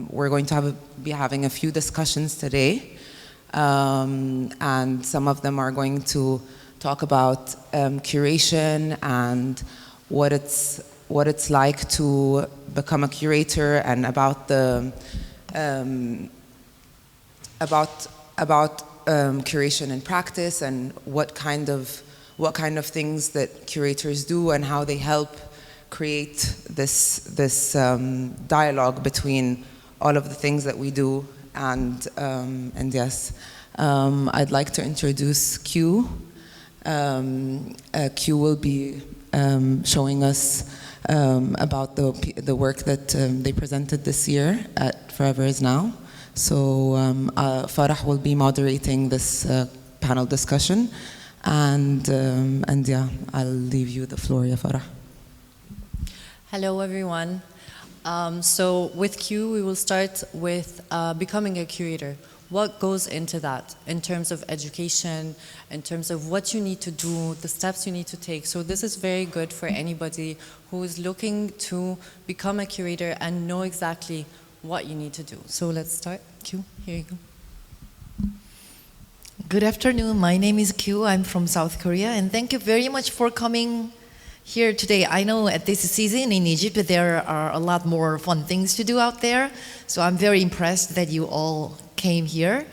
we're going to be having a few discussions today, and some of them are going to talk about curation and what it's like to become a curator, and about the curation in practice, and what kind of things that curators do and how they help create this dialogue between all of the things that we do. And yes, I'd like to introduce Kyu. Kyu will be showing us about the work that they presented this year at Forever Is Now. So Farah will be moderating this panel discussion, and yeah, I'll leave you the floor, ya Farah. Hello, everyone. So with Kyu, we will start with becoming a curator. What goes into that in terms of education, in terms of what you need to do, the steps you need to take. So this is very good for anybody who is looking to become a curator and know exactly what you need to do. So let's start. Kyu, here you go. Good afternoon. My name is Kyu. I'm from South Korea, and thank you very much for coming here today. I know at this season in Egypt there are a lot more fun things to do out there, so I'm very impressed that you all came here.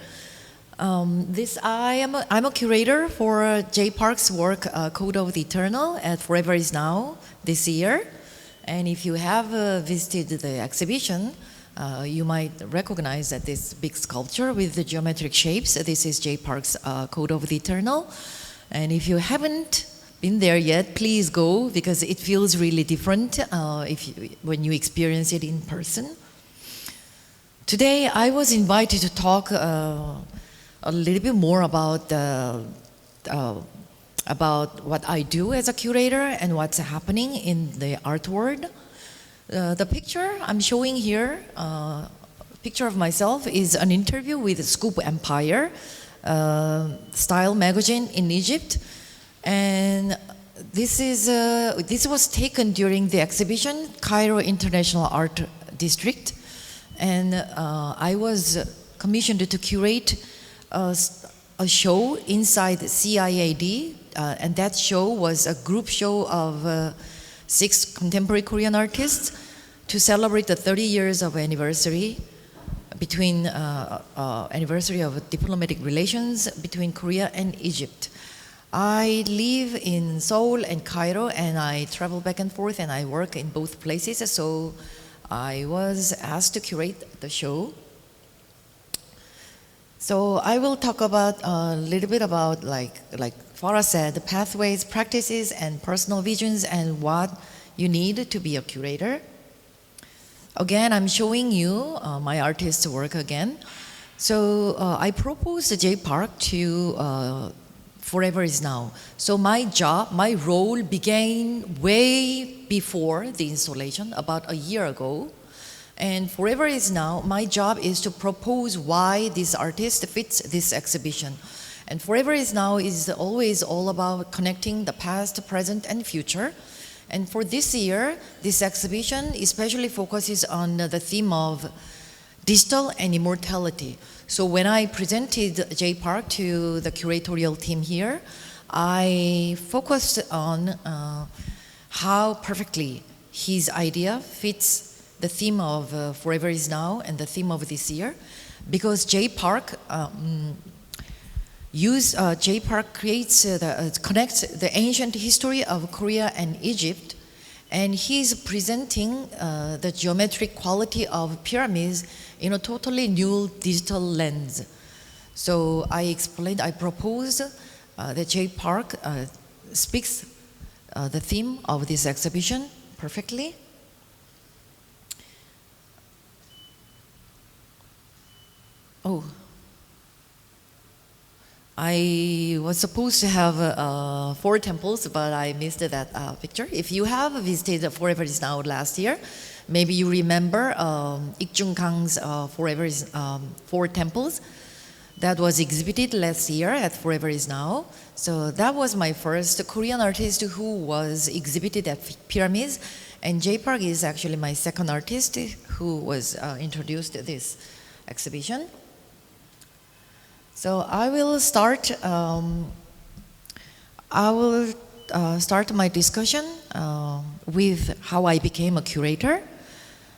I'm a curator for Jay Park's work, Code of the Eternal, at Forever Is Now this year. And if you have visited the exhibition, you might recognize that this big sculpture with the geometric shapes. This is Jay Park's Code of the Eternal. And if you haven't been there yet, please go, because it feels really different when you experience it in person. Today, I was invited to talk a little bit more about what I do as a curator and what's happening in the art world. The picture I'm showing here, picture of myself, is an interview with Scoop Empire, style magazine in Egypt. And this was taken during the exhibition, Cairo International Art District. And I was commissioned to curate a show inside CIAD, and that show was a group show of 6 contemporary Korean artists to celebrate the 30 years of anniversary anniversary of diplomatic relations between Korea and Egypt. I live in Seoul and Cairo, and I travel back and forth, and I work in both places, so I was asked to curate the show. So I will talk about a little bit about, like Farah said, the pathways, practices, and personal visions, and what you need to be a curator. Again, I'm showing you my artist's work again. So I proposed Jay Park to Forever Is Now. So my role began way before the installation, about a year ago. And Forever Is Now, my job is to propose why this artist fits this exhibition. And Forever Is Now is always all about connecting the past, present, and future. And for this year, this exhibition especially focuses on the theme of digital and immortality. So when I presented Jay Park to the curatorial team here, I focused on how perfectly his idea fits the theme of Forever Is Now and the theme of this year, because Jay Park connects the ancient history of Korea and Egypt, and he's presenting the geometric quality of pyramids in a totally new digital lens. So I proposed that Jay Park speaks the theme of this exhibition perfectly. Oh, I was supposed to have 4 temples, but I missed that picture. If you have visited Forever Is Now last year, maybe you remember Ik Jung Kang's Forever Is 4 temples. that was exhibited last year at Forever Is Now. So that was my first Korean artist who was exhibited at Pyramids. And J Park is actually my second artist who was introduced to this exhibition. So I will start my discussion with how I became a curator.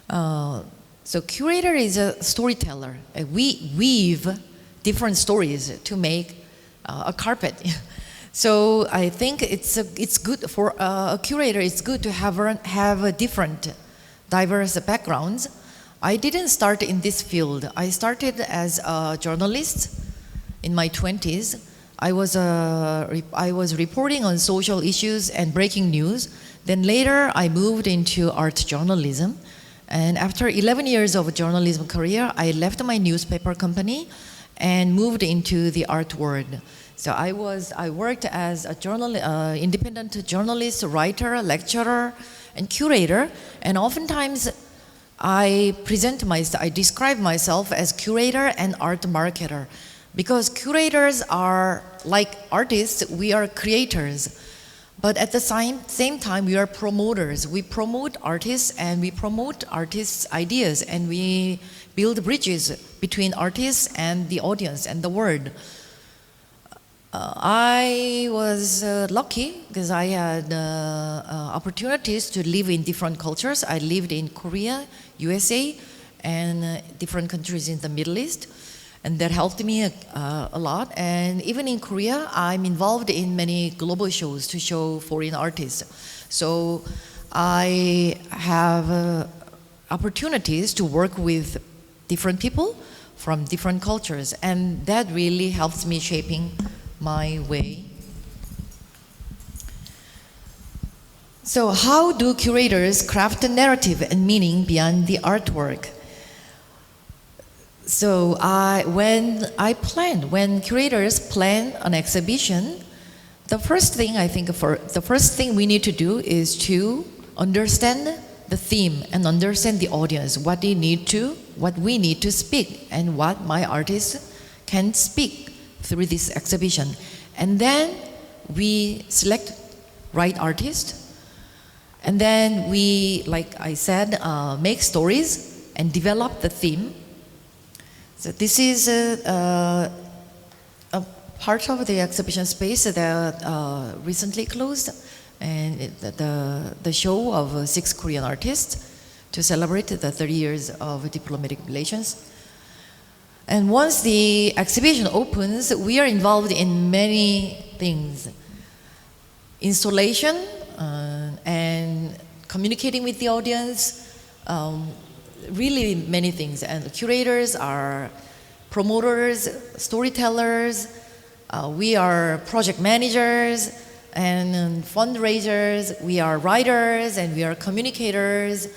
So curator is a storyteller. We weave different stories to make a carpet. So I think it's good for a curator. It's good to have a different, diverse backgrounds. I didn't start in this field. I started as a journalist in my 20s. I was reporting on social issues and breaking news. Then later I moved into art journalism. And after 11 years of a journalism career, I left my newspaper company and moved into the art world. So I worked as a independent journalist, writer, lecturer, and curator. And oftentimes I describe myself as curator and art marketer, because curators are like artists. We are creators, but at the same time we are promoters. We promote artists and we promote artists' ideas, and we build bridges between artists and the audience and the world. I was lucky because I had opportunities to live in different cultures. I lived in Korea, USA, and different countries in the Middle East, and that helped me a lot. And even in Korea, I'm involved in many global shows to show foreign artists. So I have opportunities to work with different people from different cultures, and that really helps me shaping my way. So how do curators craft a narrative and meaning beyond the artwork? So when curators plan an exhibition, the first thing we need to do is to understand the theme and understand the audience, what we need to speak, and what my artist can speak through this exhibition. And then we select right artist, and then we, like I said, make stories and develop the theme. So this is a part of the exhibition space that recently closed, and the show of 6 Korean artists to celebrate the 30 years of diplomatic relations. And once the exhibition opens, we are involved in many things. Installation and communicating with the audience, really many things. And the curators are promoters, storytellers, we are project managers and fundraisers, we are writers and we are communicators.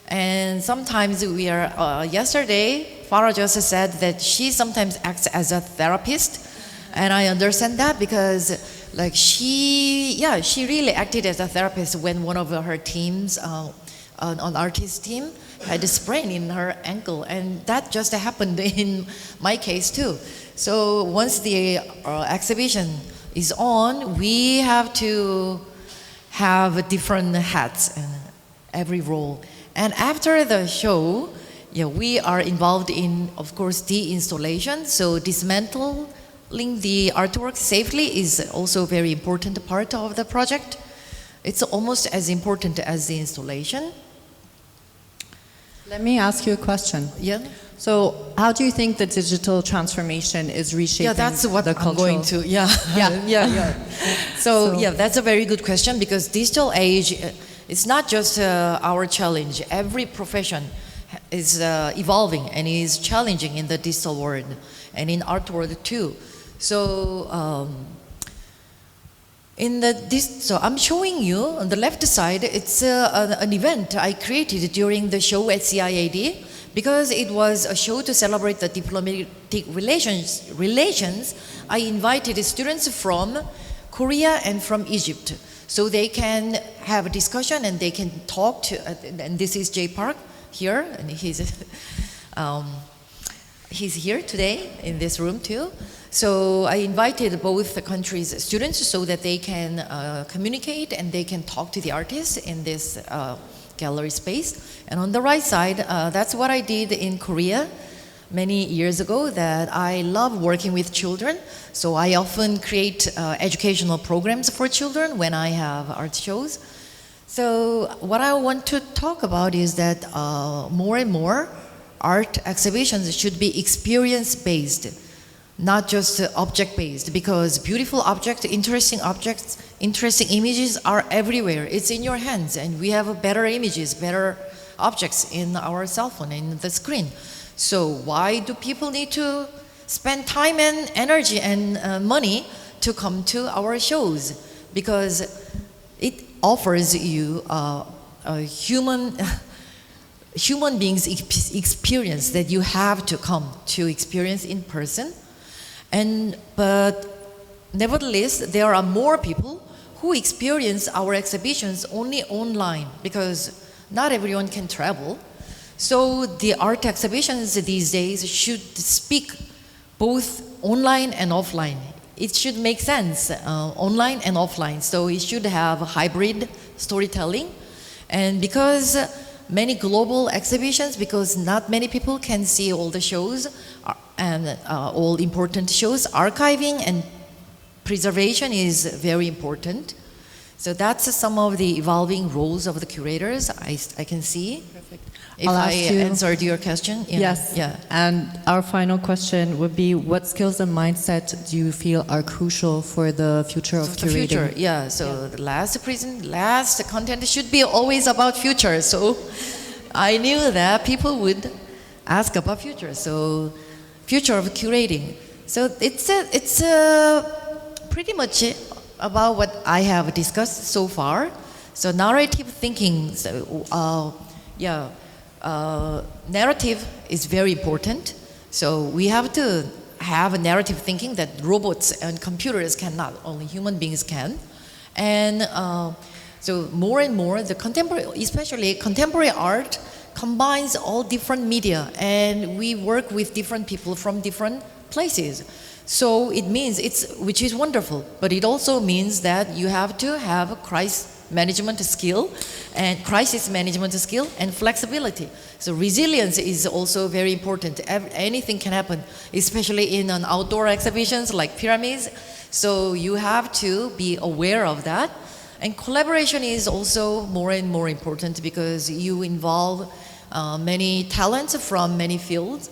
And sometimes we are, yesterday, Farah just said that she sometimes acts as a therapist. And I understand that because like she really acted as a therapist when one of her teams, an artist team, had a sprain in her ankle. And that just happened in my case too. So once the exhibition is on, we have to have different hats in every role. And after the show, we are involved in, of course, de-installation. So dismantling the artwork safely is also a very important part of the project. It's almost as important as the installation. Let me ask you a question. Yeah. So how do you think the digital transformation is reshaping the culture? Yeah, that's what I'm going to, yeah. So yeah, that's a very good question, because digital age, it's not just our challenge. Every profession is evolving and is challenging in the digital world and in art world too. So so I'm showing you on the left side, it's an event I created during the show at CIAD, because it was a show to celebrate the diplomatic relations. I invited students from Korea and from Egypt, so they can have a discussion and they can talk to, and this is J Park here, and he's he's here today in this room too. So I invited both the countries' students so that they can communicate and they can talk to the artists in this gallery space. And on the right side, that's what I did in Korea many years ago, that I love working with children. So I often create educational programs for children when I have art shows. So what I want to talk about is that more and more art exhibitions should be experience-based, not just object-based, because beautiful objects, interesting images are everywhere. It's in your hands, and we have better images, better objects in our cell phone, in the screen. So why do people need to spend time and energy and money to come to our shows? Because it offers you a human beings experience that you have to come to experience in person. But nevertheless, there are more people who experience our exhibitions only online, because not everyone can travel. So the art exhibitions these days should speak both online and offline. It should make sense, online and offline. So it should have hybrid storytelling. And because many global exhibitions, because not many people can see all the shows and all important shows, archiving and preservation is very important. So that's some of the evolving roles of the curators I can see. Perfect. If I answered your question? Yeah. Yes. Yeah. And our final question would be, what skills and mindset do you feel are crucial for the future of curating? The future, yeah. So the last content should be always about future. So I knew that people would ask about future. So future of curating. So it's pretty much about what I have discussed so far. So narrative thinking, narrative is very important. So we have to have a narrative thinking that robots and computers cannot, only human beings can. And so more and more, the contemporary, especially contemporary art, combines all different media, and we work with different people from different places. So it means which is wonderful, but it also means that you have to have a crisis management skill and flexibility. So resilience is also very important. Anything can happen, especially in an outdoor exhibitions like pyramids. So you have to be aware of that. And collaboration is also more and more important, because you involve many talents from many fields.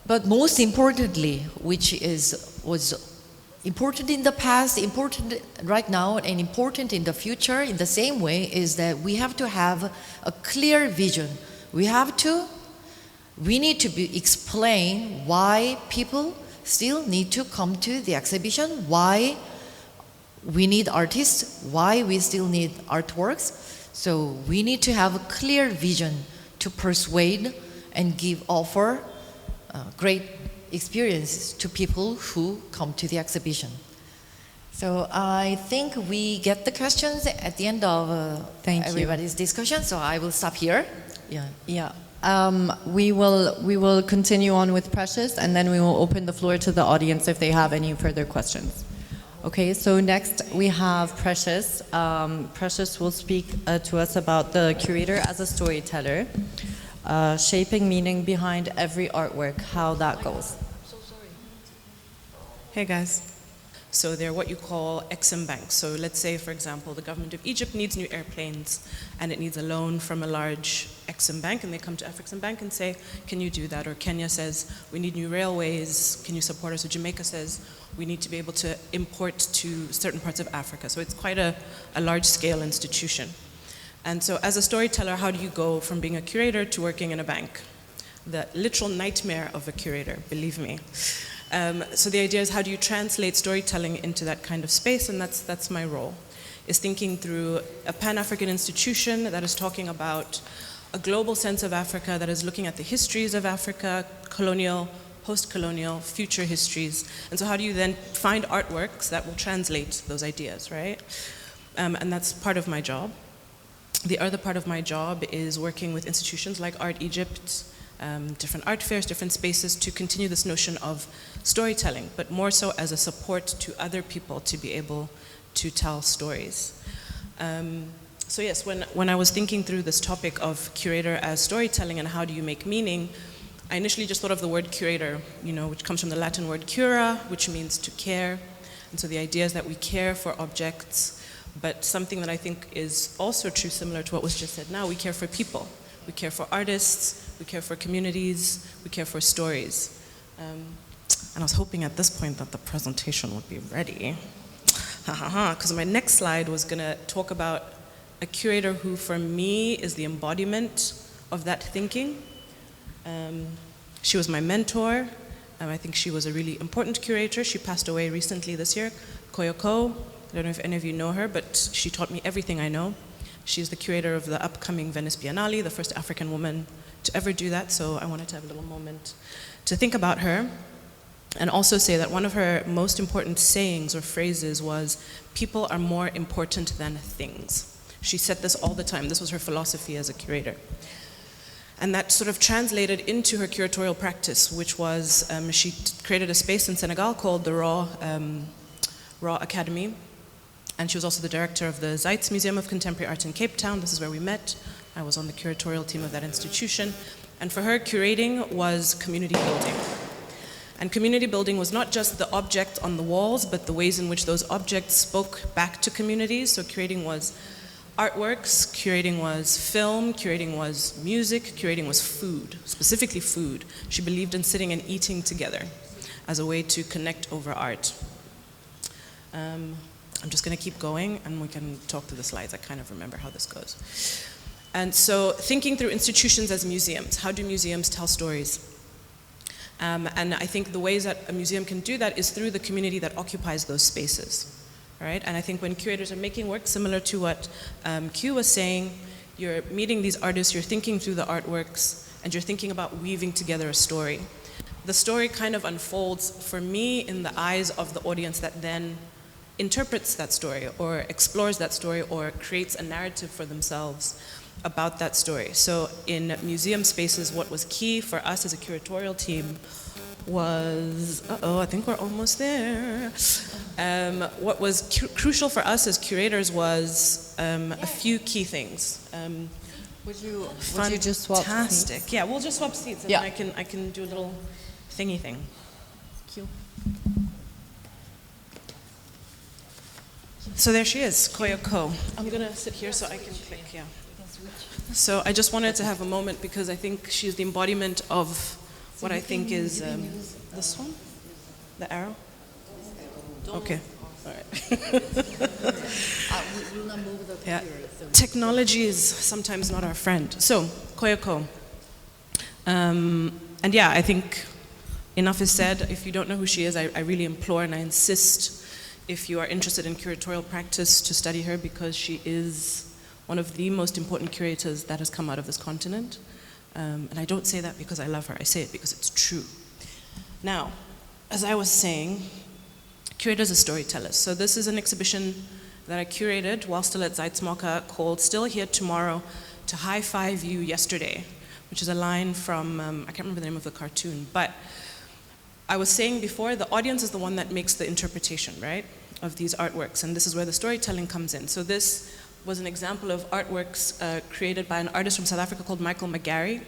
But most importantly, which was important in the past, important right now, and important in the future in the same way, is that we have to have a clear vision. We need to explain why people still need to come to the exhibition, why we need artists, why we still need artworks. So we need to have a clear vision to persuade and offer great experiences to people who come to the exhibition. So I think we get the questions at the end of everybody's discussion. So I will stop here. Yeah. Yeah. We will continue on with Precious, and then we will open the floor to the audience if they have any further questions. Okay, so next we have Precious. Precious will speak to us about the curator as a storyteller, shaping meaning behind every artwork, how that goes. Hey guys. So they're what you call Exim banks. So let's say, for example, the government of Egypt needs new airplanes and it needs a loan from a large Exim bank, and they come to Exim Bank and say, can you do that? Or Kenya says, we need new railways, can you support us? Or Jamaica says, we need to be able to import to certain parts of Africa. So it's quite a large-scale institution. And so as a storyteller, how do you go from being a curator to working in a bank? The literal nightmare of a curator, believe me. So the idea is, how do you translate storytelling into that kind of space? And that's my role, is thinking through a Pan-African institution that is talking about a global sense of Africa, that is looking at the histories of Africa, colonial, post-colonial, future histories. And so how do you then find artworks that will translate those ideas, right? And that's part of my job. The other part of my job is working with institutions like Art Egypt, different art fairs, different spaces to continue this notion of storytelling, but more so as a support to other people to be able to tell stories. So yes, when I was thinking through this topic of curator as storytelling and how do you make meaning, I initially just thought of the word curator, which comes from the Latin word cura, which means to care. And so the idea is that we care for objects, but something that I think is also true, similar to what was just said now, we care for people. We care for artists, we care for communities, we care for stories. And I was hoping at this point that the presentation would be ready. Because my next slide was gonna talk about a curator who, for me, is the embodiment of that thinking. She was my mentor. I think she was a really important curator. She passed away recently this year, Koyoko. I don't know if any of you know her, but she taught me everything I know. She's the curator of the upcoming Venice Biennale, the first African woman to ever do that, so I wanted to have a little moment to think about her. And also say that one of her most important sayings or phrases was, people are more important than things. She said this all the time. This was her philosophy as a curator. And that sort of translated into her curatorial practice, which was, she created a space in Senegal called the Raw Academy. And she was also the director of the Zeitz Museum of Contemporary Art in Cape Town. This is where we met. I was on the curatorial team of that institution. And for her, curating was community building. And community building was not just the object on the walls, but the ways in which those objects spoke back to communities. So curating was artworks, curating was film, curating was music, curating was food, specifically food. She believed in sitting and eating together as a way to connect over art. I'm just gonna keep going and we can talk through the slides. I kind of remember how this goes. And so thinking through institutions as museums, how do museums tell stories? And I think the ways that a museum can do that is through the community that occupies those spaces, right? And I think when curators are making work, similar to what Kyu was saying, you're meeting these artists, you're thinking through the artworks, and you're thinking about weaving together a story. The story kind of unfolds, for me, in the eyes of the audience that then interprets that story, or explores that story, or creates a narrative for themselves about that story. So in museum spaces, what was key for us as a curatorial team was, I think we're almost there. What was crucial for us as curators was a few key things. Would you just swap seats? Fantastic. Yeah, we'll just swap seats and Yeah. then I can do a little thingy thing. Cute. So there she is, Koyoko. I'm gonna sit here so I can click, yeah. So I just wanted to have a moment because I think she's the embodiment of what I think is this one, the arrow. Okay, all right. Yeah. Technology is sometimes not our friend. So Koyoko, and yeah, I think enough is said. If you don't know who she is, I really implore and I insist, if you are interested in curatorial practice, to study her because she is one of the most important curators that has come out of this continent. And I don't say that because I love her, I say it because it's true. Now, as I was saying, curators are storytellers. So this is an exhibition that I curated while still at Zeitz Mocha called Still Here Tomorrow to High Five You Yesterday, which is a line from, I can't remember the name of the cartoon, but I was saying before, the audience is the one that makes the interpretation, right, of these artworks, and this is where the storytelling comes in. So this was an example of artworks created by an artist from South Africa called Michael McGarry,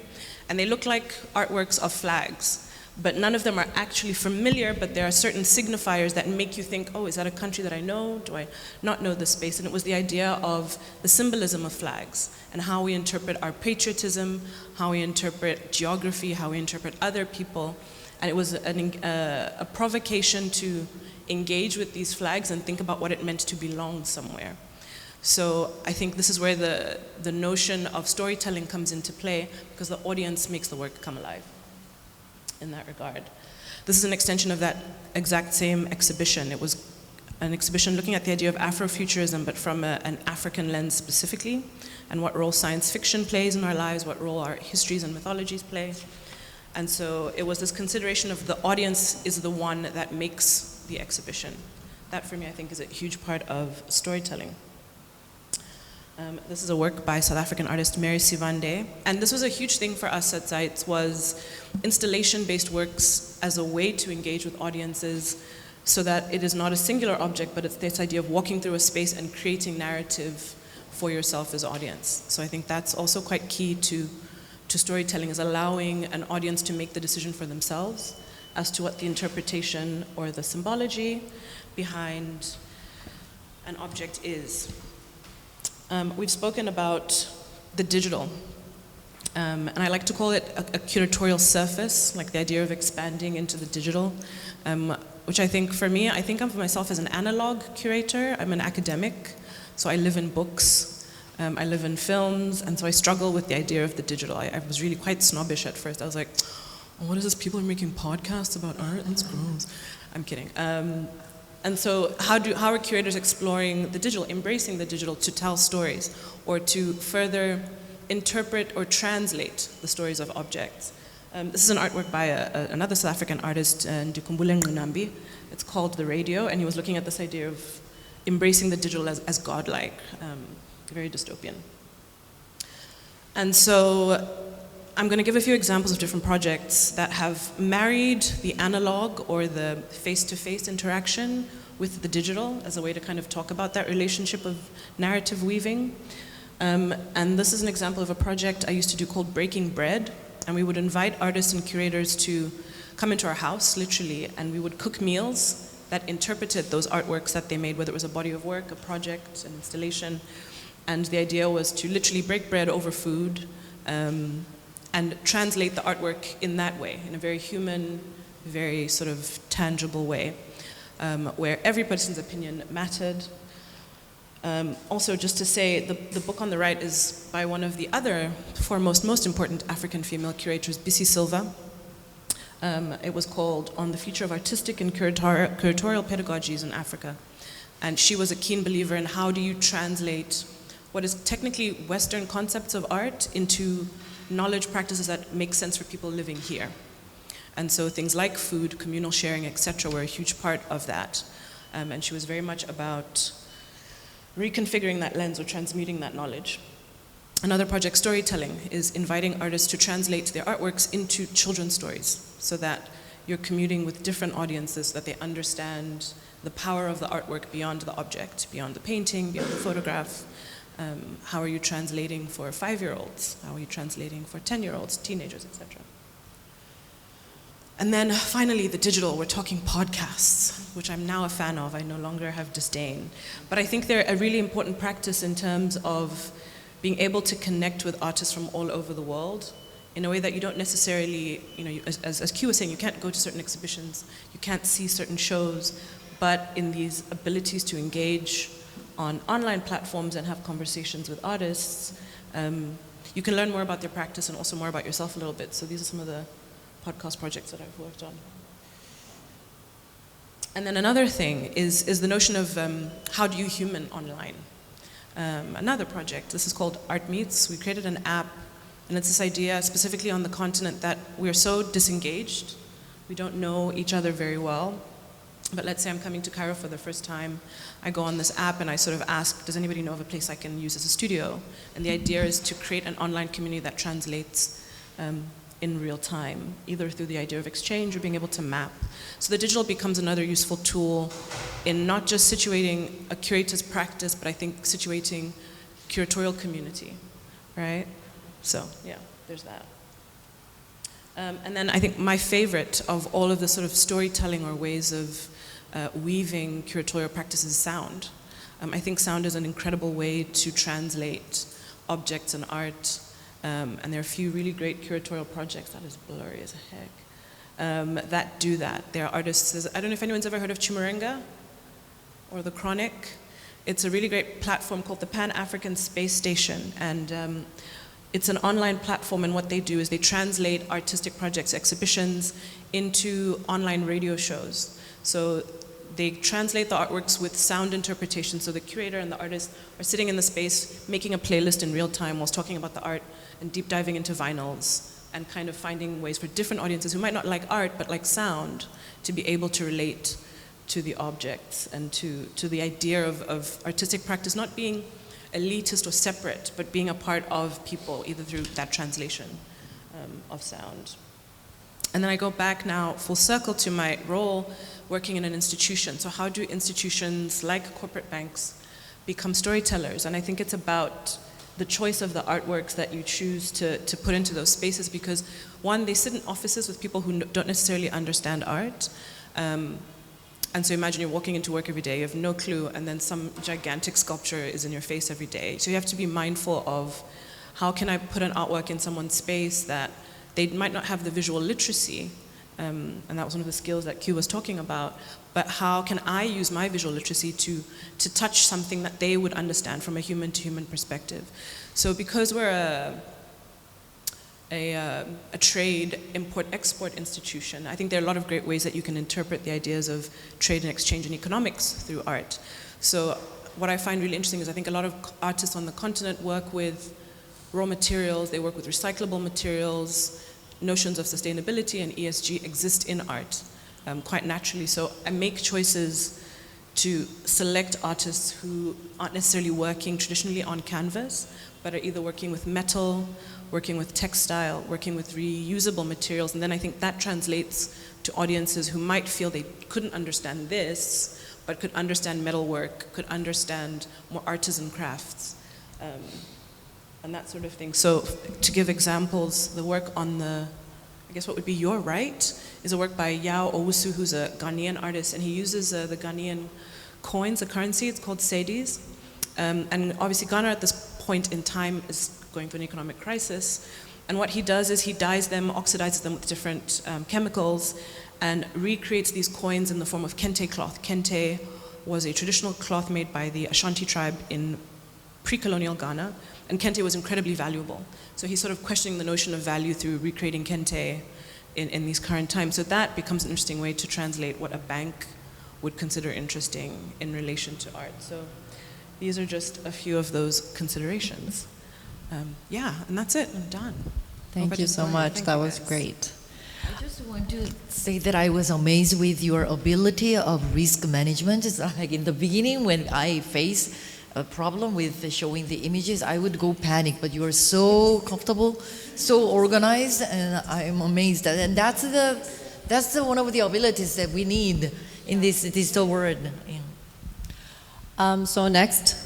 and they look like artworks of flags, but none of them are actually familiar, but there are certain signifiers that make you think, oh, is that a country that I know? Do I not know this space? And it was the idea of the symbolism of flags and how we interpret our patriotism, how we interpret geography, how we interpret other people. And it was a provocation to engage with these flags and think about what it meant to belong somewhere. So I think this is where the notion of storytelling comes into play, because the audience makes the work come alive in that regard. This is an extension of that exact same exhibition. It was an exhibition looking at the idea of Afrofuturism, but from an African lens specifically, and what role science fiction plays in our lives, what role our histories and mythologies play. And so it was this consideration of the audience is the one that makes the exhibition. That for me, I think, is a huge part of storytelling. This is a work by South African artist Mary Sivande. And this was a huge thing for us at Zeitz, was installation-based works as a way to engage with audiences so that it is not a singular object, but it's this idea of walking through a space and creating narrative for yourself as audience. So I think that's also quite key to storytelling, is allowing an audience to make the decision for themselves as to what the interpretation or the symbology behind an object is. We've spoken about the digital, and I like to call it a curatorial surface, like the idea of expanding into the digital, which I think for me, I think of myself as an analog curator. I'm an academic, so I live in books, I live in films, and so I struggle with the idea of the digital. I was really quite snobbish at first. I was like, oh, what is this? People are making podcasts about art? That's gross. I'm kidding. And so how are curators exploring the digital, embracing the digital to tell stories or to further interpret or translate the stories of objects? This is an artwork by another South African artist, Ndukumbule Nqinambi. It's called The Radio, and he was looking at this idea of embracing the digital as godlike, very dystopian. And so I'm going to give a few examples of different projects that have married the analog or the face-to-face interaction with the digital as a way to kind of talk about that relationship of narrative weaving. And this is an example of a project I used to do called Breaking Bread. And we would invite artists and curators to come into our house, literally, and we would cook meals that interpreted those artworks that they made, whether it was a body of work, a project, an installation. And the idea was to literally break bread over food, and translate the artwork in that way, in a very human, very sort of tangible way, where every person's opinion mattered. Also, just to say, the book on the right is by one of the other foremost, most important African female curators, Bisi Silva. It was called On the Future of Artistic and Curatorial Pedagogies in Africa. And she was a keen believer in how do you translate what is technically Western concepts of art into knowledge practices that make sense for people living here. And so things like food, communal sharing, etc. were a huge part of that. And she was very much about reconfiguring that lens or transmuting that knowledge. Another project, Storytelling, is inviting artists to translate their artworks into children's stories so that you're commuting with different audiences so that they understand the power of the artwork beyond the object, beyond the painting, beyond the photograph. How are you translating for 5-year-olds? How are you translating for 10-year-olds, teenagers, etc.? And then finally, the digital. We're talking podcasts, which I'm now a fan of. I no longer have disdain. But I think they're a really important practice in terms of being able to connect with artists from all over the world in a way that you don't necessarily, as Kyu was saying, you can't go to certain exhibitions, you can't see certain shows, but in these abilities to engage on online platforms and have conversations with artists, you can learn more about their practice and also more about yourself a little bit. So these are some of the podcast projects that I've worked on. And then another thing is the notion of how do you human online? Another project, this is called Art Meets. We created an app, and it's this idea specifically on the continent that we're so disengaged, we don't know each other very well. But let's say I'm coming to Cairo for the first time, I go on this app and I sort of ask, does anybody know of a place I can use as a studio? And the idea is to create an online community that translates in real time, either through the idea of exchange or being able to map. So the digital becomes another useful tool in not just situating a curator's practice, but I think situating curatorial community, right? So yeah, there's that. And then I think my favorite of all of the sort of storytelling or ways of weaving curatorial practice is sound. I think sound is an incredible way to translate objects and art. And there are a few really great curatorial projects, that is blurry as heck, that do that. There are artists, I don't know if anyone's ever heard of Chimurenga or The Chronic. It's a really great platform called the Pan-African Space Station. And it's an online platform, and what they do is they translate artistic projects, exhibitions, into online radio shows. So they translate the artworks with sound interpretation, so the curator and the artist are sitting in the space, making a playlist in real time whilst talking about the art and deep diving into vinyls and kind of finding ways for different audiences who might not like art but like sound to be able to relate to the objects and to the idea of artistic practice not being elitist or separate, but being a part of people, either through that translation of sound. And then I go back now full circle to my role working in an institution. So how do institutions like corporate banks become storytellers? And I think it's about the choice of the artworks that you choose to put into those spaces, because one, they sit in offices with people who don't necessarily understand art. And so imagine you're walking into work every day, you have no clue, and then some gigantic sculpture is in your face every day. So you have to be mindful of how can I put an artwork in someone's space that they might not have the visual literacy, and that was one of the skills that Kyu was talking about, but how can I use my visual literacy to touch something that they would understand from a human-to-human perspective. So because we're a trade import-export institution, I think there are a lot of great ways that you can interpret the ideas of trade and exchange and economics through art. So what I find really interesting is I think a lot of artists on the continent work with raw materials, they work with recyclable materials, notions of sustainability and ESG exist in art quite naturally. So I make choices to select artists who aren't necessarily working traditionally on canvas, but are either working with metal, working with textile, working with reusable materials, and then I think that translates to audiences who might feel they couldn't understand this, but could understand metalwork, could understand more artisan crafts, and that sort of thing. So to give examples, the work on the, I guess what would be your right, is a work by Yao Owusu, who's a Ghanaian artist, and he uses the Ghanaian coins, a currency, it's called cedis. And obviously Ghana at this point in time is going through an economic crisis. And what he does is he dyes them, oxidizes them with different chemicals, and recreates these coins in the form of kente cloth. Kente was a traditional cloth made by the Ashanti tribe in pre-colonial Ghana, and kente was incredibly valuable. So he's sort of questioning the notion of value through recreating kente in these current times. So that becomes an interesting way to translate what a bank would consider interesting in relation to art. So these are just a few of those considerations. Yeah, and that's it, I'm done. Thank you so much, that was great. I just want to say that I was amazed with your ability of risk management. It's like in the beginning when I faced a problem with showing the images, I would go panic, but you are so comfortable, so organized, and I'm amazed. And that's one of the abilities that we need in this digital world. Yeah. So next.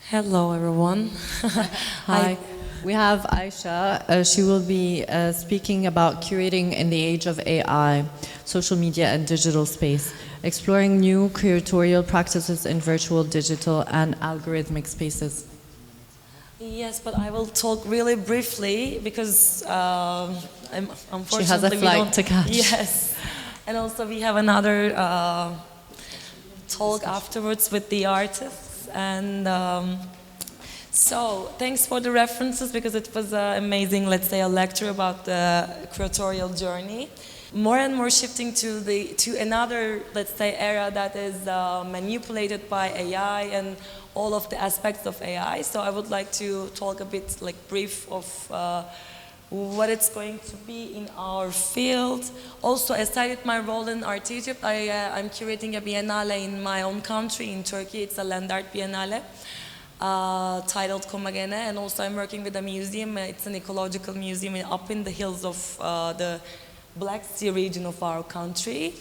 Hello, everyone. Hi. We have Ayça. She will be speaking about curating in the age of AI, social media and digital space, exploring new curatorial practices in virtual, digital and algorithmic spaces. Yes, but I will talk really briefly because unfortunately she has a flight to catch. Yes, and also we have another talk afterwards with the artists. And so thanks for the references because it was amazing, let's say, a lecture about the curatorial journey. More and more shifting to another, let's say, era that is manipulated by AI and all of the aspects of AI. So I would like to talk a bit like brief of what it's going to be in our field. Also, aside with my role in Art Egypt, I'm curating a biennale in my own country, in Turkey. It's a land art biennale titled Komagene, and also I'm working with a museum. It's an ecological museum up in the hills of the Black Sea region of our country.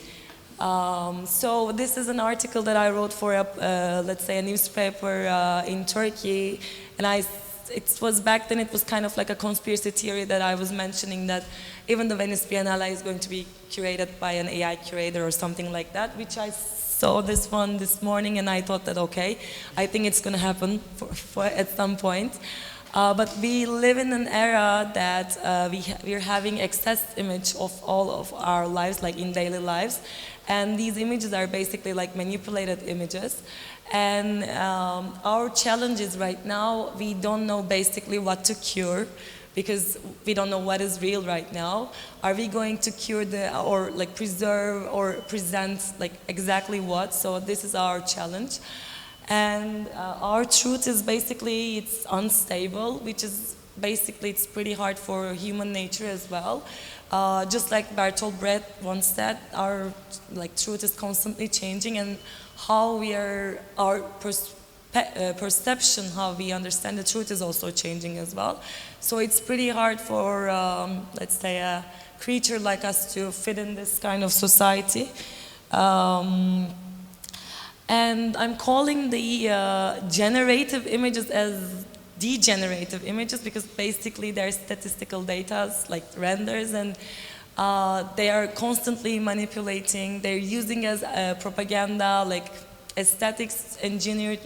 So this is an article that I wrote for let's say a newspaper in Turkey, and it was back then, it was kind of like a conspiracy theory that I was mentioning that even the Venice Biennale is going to be curated by an AI curator or something like that, which I saw this morning and I thought that, okay, I think it's going to happen at some point. But we live in an era that we're having excess image of all of our lives, like in daily lives. And these images are basically like manipulated images. And our challenge is right now, we don't know basically what to cure because we don't know what is real right now. Are we going to cure or like preserve or present like exactly what? So this is our challenge. And our truth is basically it's unstable, which is basically it's pretty hard for human nature as well. Just like Bertolt Brecht once said, our truth is constantly changing, and how we are, our perception, how we understand the truth is also changing as well. So it's pretty hard for, let's say, a creature like us to fit in this kind of society. And I'm calling the generative images as degenerative images, because basically they're statistical data, like renders, and they are constantly manipulating. They're using as propaganda, like aesthetics, engineered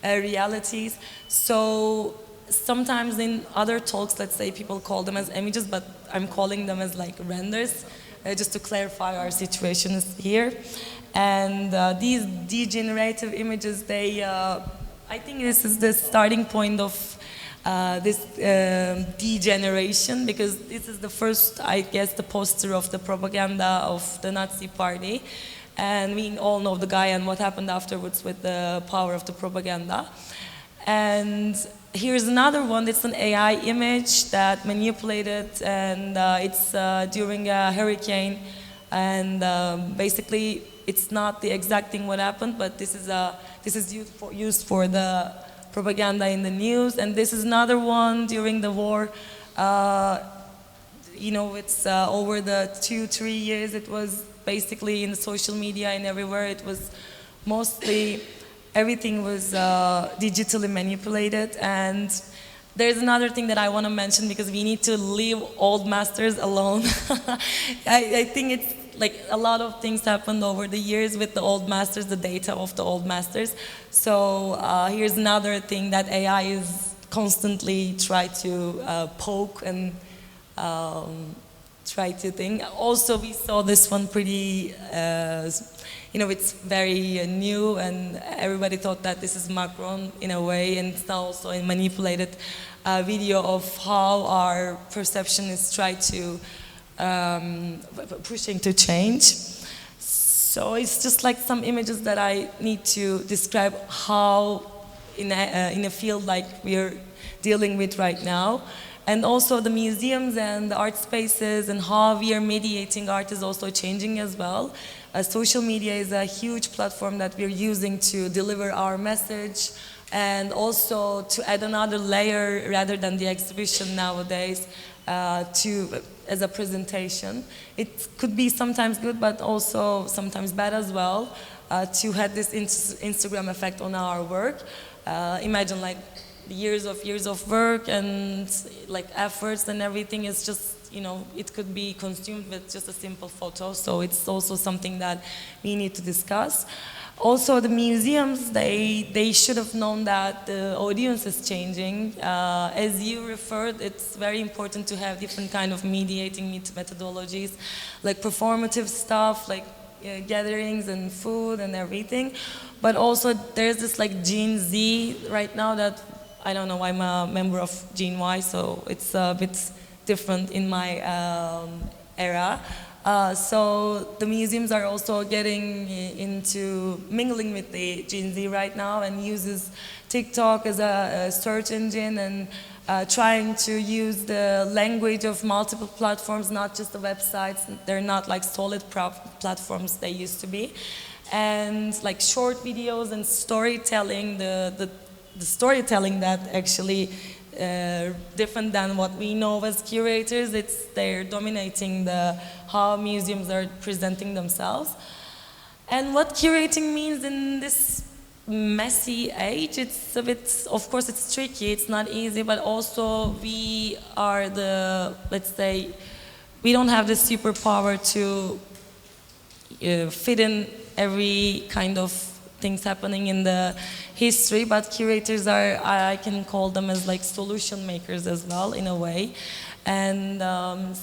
realities. So sometimes in other talks, let's say, people call them as images, but I'm calling them as like renders, just to clarify our situation here. And these degenerative images, they, I think this is the starting point of this degeneration, because this is the first, I guess, the poster of the propaganda of the Nazi party. And we all know the guy and what happened afterwards with the power of the propaganda. And here's another one. It's an AI image that manipulated, and it's during a hurricane. And basically, it's not the exact thing what happened, but this is used for the propaganda in the news. And this is another one during the war. You know, it's over the 2-3 years. It was basically in the social media and everywhere. It was mostly, everything was digitally manipulated. And there's another thing that I want to mention, because we need to leave old masters alone. I think it's like a lot of things happened over the years with the old masters, the data of the old masters. So here's another thing that AI is constantly try to poke and try to think. Also, we saw this one pretty, you know, it's very new, and everybody thought that this is Macron in a way, and it's also a manipulated video of how our perception is tried to pushing to change. So it's just like some images that I need to describe how in a field like we're dealing with right now. And also the museums and the art spaces and how we are mediating art is also changing as well. Social media is a huge platform that we're using to deliver our message, and also to add another layer rather than the exhibition nowadays as a presentation. It could be sometimes good, but also sometimes bad as well, to have this Instagram effect on our work. Imagine like years of work and like efforts and everything is just, you know, it could be consumed with just a simple photo. So it's also something that we need to discuss. Also, the museums, they should have known that the audience is changing. As you referred, it's very important to have different kind of mediating methodologies, like performative stuff, like gatherings and food and everything. But also, there's this like Gen Z right now that, I don't know, I'm a member of Gen Y, so it's a bit different in my era. So the museums are also getting into mingling with the Gen Z right now, and uses TikTok as a search engine, and trying to use the language of multiple platforms, not just the websites. They're not like solid platforms they used to be. And like short videos and storytelling, the storytelling that actually different than what we know as curators. They're dominating how museums are presenting themselves. And what curating means in this messy age, it's a bit, of course it's tricky, it's not easy, but also we are let's say, we don't have the superpower to fit in every kind of things happening in the history, but curators are, I can call them as like solution makers as well, in a way. And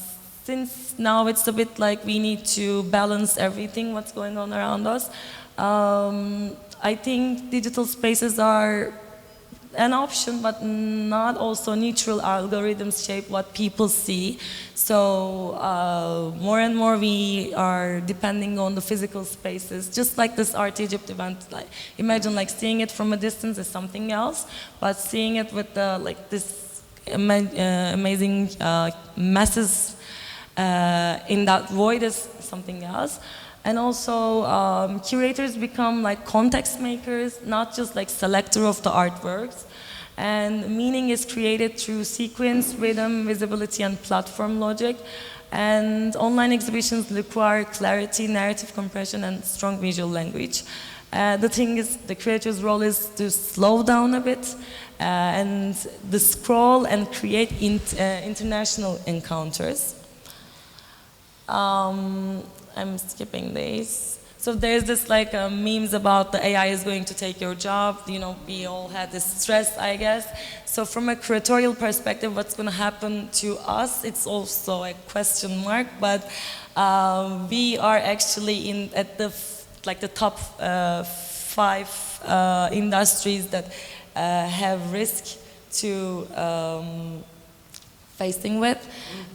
since now it's a bit like we need to balance everything, what's going on around us, I think digital spaces are an option, but not also neutral. Algorithms shape what people see. So more and more we are depending on the physical spaces, just like this Art Egypt event. Like, imagine like seeing it from a distance is something else, but seeing it with like this amazing masses in that void is something else. And also curators become like context makers, not just like selector of the artworks. And meaning is created through sequence, rhythm, visibility, and platform logic. And online exhibitions require clarity, narrative compression, and strong visual language. The thing is, the curator's role is to slow down a bit and the scroll and create international encounters. I'm skipping these. So there's this like memes about the AI is going to take your job. You know, we all had this stress, I guess. So from a curatorial perspective, what's going to happen to us? It's also a question mark. But we are actually at the top 5 industries that have risk to facing with.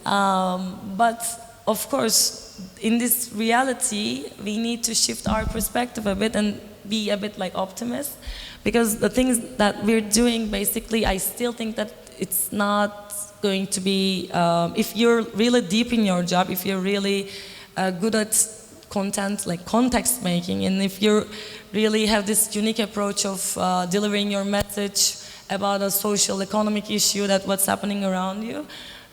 But of course, in this reality, we need to shift our perspective a bit and be a bit like optimists, because the things that we're doing, basically, I still think that it's not going to be, if you're really deep in your job, if you're really good at content, like context making, and if you really have this unique approach of delivering your message about a social economic issue, that what's happening around you,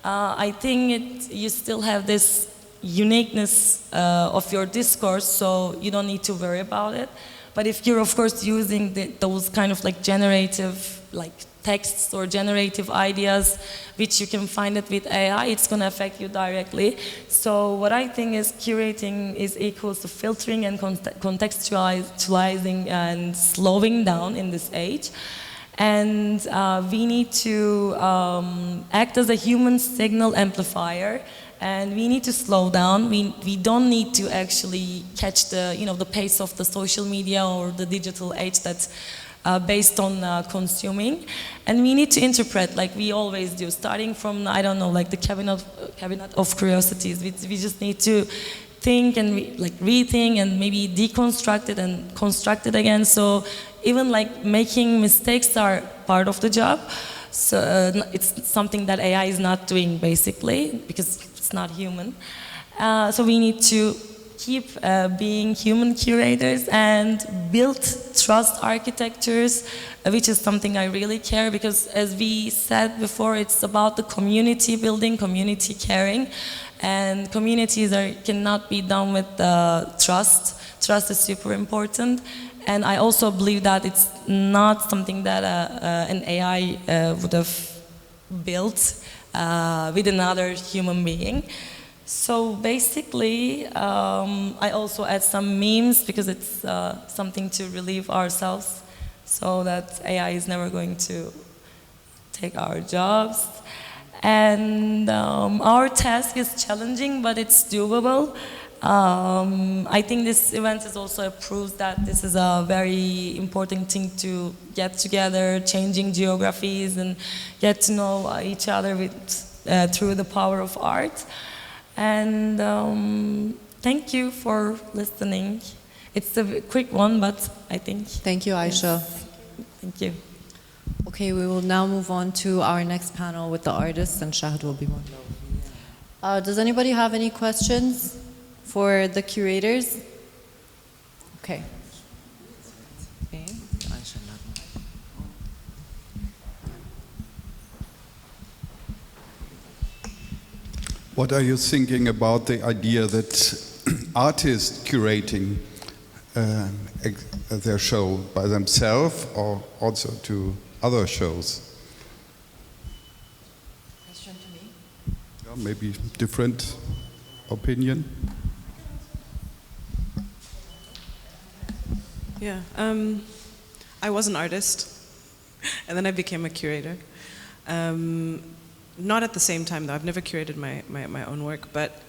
I think you still have this uniqueness of your discourse, so you don't need to worry about it. But if you're, of course, using those kind of like generative like texts or generative ideas, which you can find it with AI, it's going to affect you directly. So what I think is curating is equals to filtering and contextualizing and slowing down in this age. And we need to act as a human signal amplifier, and we need to slow down. We don't need to actually catch the pace of the social media or the digital age that's based on consuming. And we need to interpret like we always do, starting from, I don't know, like the cabinet of curiosities. We just need to think and rethink and maybe deconstruct it and construct it again. So even like making mistakes are part of the job. So it's something that AI is not doing, basically, because it's not human. So we need to keep being human curators and build trust architectures, which is something I really care, because as we said before, it's about the community building, community caring, and communities cannot be done with trust. Trust is super important. And I also believe that it's not something that an AI would have built with another human being. So basically, I also add some memes because it's something to relieve ourselves, so that AI is never going to take our jobs. And our task is challenging, but it's doable. I think this event is also a proof that this is a very important thing to get together, changing geographies, and get to know each other through the power of art. And thank you for listening. It's a quick one, but I think... Thank you, Ayça. Yes. Thank you. Okay, we will now move on to our next panel with the artists, and Shahd will be one. Does anybody have any questions for the curators? Okay. What are you thinking about the idea that artists curating their show by themselves or also to other shows? Question to me? Yeah, maybe different opinion. Yeah, I was an artist, and then I became a curator. Not at the same time, though. I've never curated my own work, but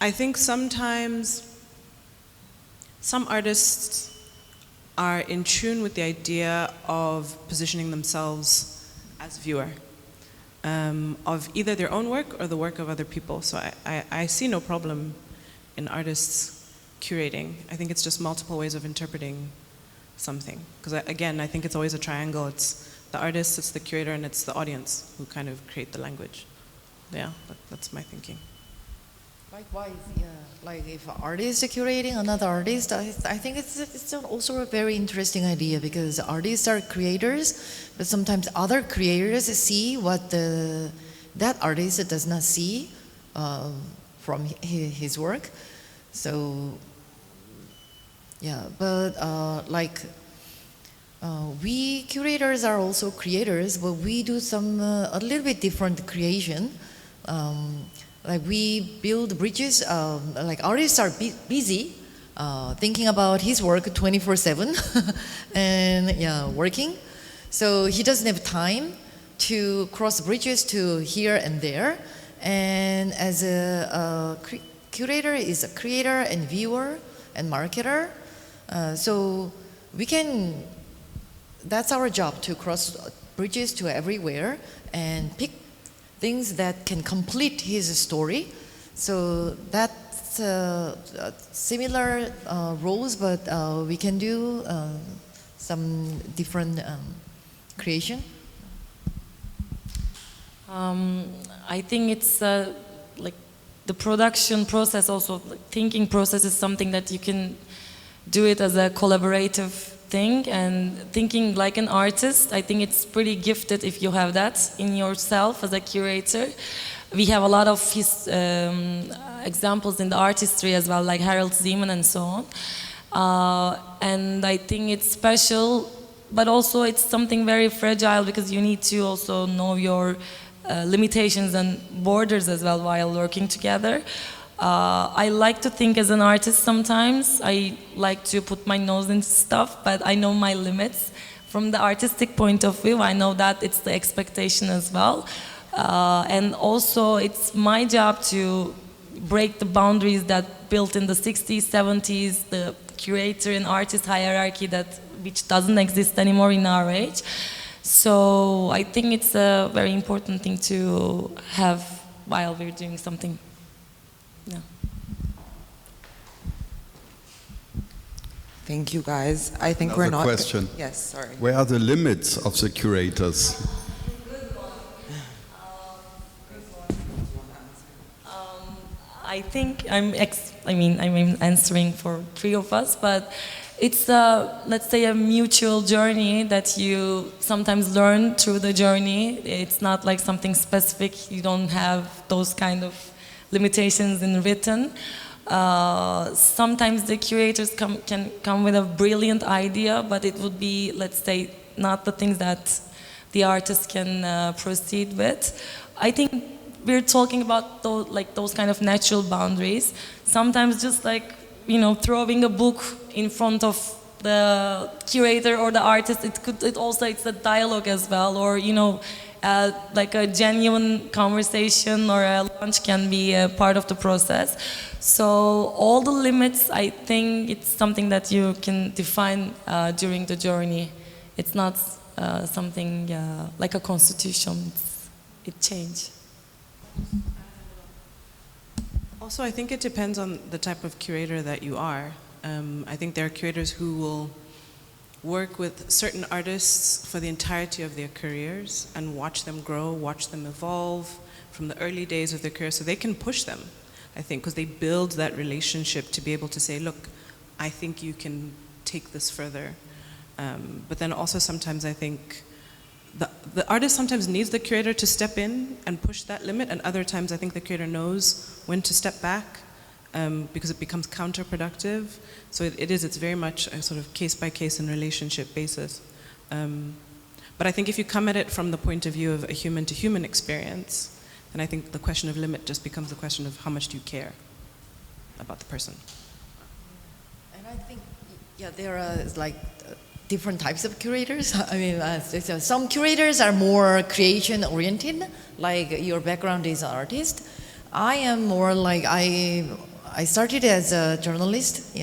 I think sometimes some artists are in tune with the idea of positioning themselves as viewer of either their own work or the work of other people. So I see no problem in artists curating. I think it's just multiple ways of interpreting something. Because again, I think it's always a triangle. It's the artist, it's the curator, and it's the audience who kind of create the language. Yeah, that's my thinking. Likewise, yeah. Like if an artist is curating another artist, I think it's also a very interesting idea because artists are creators, but sometimes other creators see what that artist does not see from his work. So yeah, but we curators are also creators, but we do some a little bit different creation. Like we build bridges, like artists are busy thinking about his work 24/7 and yeah, working. So he doesn't have time to cross bridges to here and there. And as a curator is a creator and viewer and marketer. So we can, that's our job, to cross bridges to everywhere and pick things that can complete his story. So that's similar roles, but we can do some different creation. I think it's like the production process, also like thinking process, is something that you can do it as a collaborative thing, and thinking like an artist, I think it's pretty gifted if you have that in yourself as a curator. We have a lot of his examples in the art history as well, like Harold Zeman and so on. And I think it's special, but also it's something very fragile because you need to also know your limitations and borders as well while working together. I like to think as an artist sometimes. I like to put my nose into stuff, but I know my limits. From the artistic point of view, I know that it's the expectation as well. And also it's my job to break the boundaries that built in the 60s, 70s, the curator and artist hierarchy which doesn't exist anymore in our age. So I think it's a very important thing to have while we're doing something. Yeah. Thank you, guys. I think Another we're not. question. Yes, sorry. Where are the limits of the curators? I think I'm answering for three of us, but it's let's say a mutual journey that you sometimes learn through the journey. It's not like something specific. You don't have those kind of limitations in written. Sometimes the curators can come with a brilliant idea, but it would be, let's say, not the things that the artist can proceed with. I think we're talking about those kind of natural boundaries. Sometimes just like, throwing a book in front of the curator or the artist, it's a dialogue as well, or like a genuine conversation or a lunch can be a part of the process. So all the limits, I think it's something that you can define during the journey. It's not something like a constitution. It changes. Also, I think it depends on the type of curator that you are. I think there are curators who will work with certain artists for the entirety of their careers and watch them grow, watch them evolve from the early days of their career, so they can push them, I think, because they build that relationship to be able to say, look, I think you can take this further. But then also sometimes I think the artist sometimes needs the curator to step in and push that limit, and other times I think the curator knows when to step back because it becomes counterproductive. So it's very much a sort of case-by-case and relationship basis. But I think if you come at it from the point of view of a human-to-human experience, then I think the question of limit just becomes the question of how much do you care about the person. And I think, there are different types of curators. I mean, some curators are more creation-oriented, like your background is an artist. I am more like, I started as a journalist,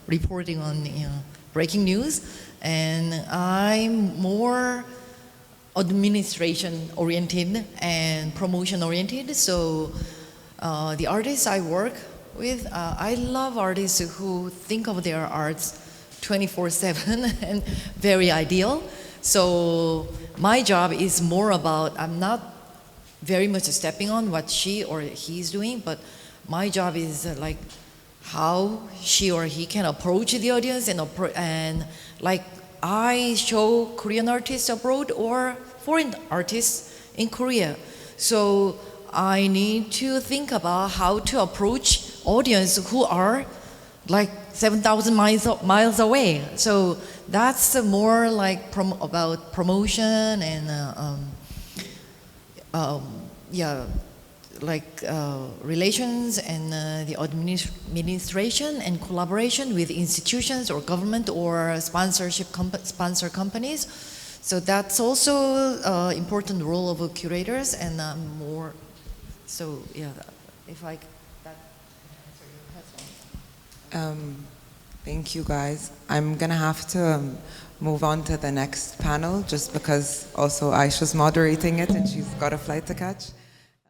reporting on breaking news, and I'm more administration-oriented and promotion-oriented. So the artists I work with, I love artists who think of their arts 24/7 and very ideal. So my job is more about, I'm not very much stepping on what she or he's doing, but my job is like how she or he can approach the audience and like I show Korean artists abroad or foreign artists in Korea. So I need to think about how to approach audience who are like 7,000 miles away. So that's more like about promotion and relations and the administration and collaboration with institutions or government or sponsor companies. So that's also important role of curators and more. So yeah, if I that answer your question. Thank you guys. I'm gonna have to move on to the next panel just because also Aisha's moderating it and she's got a flight to catch.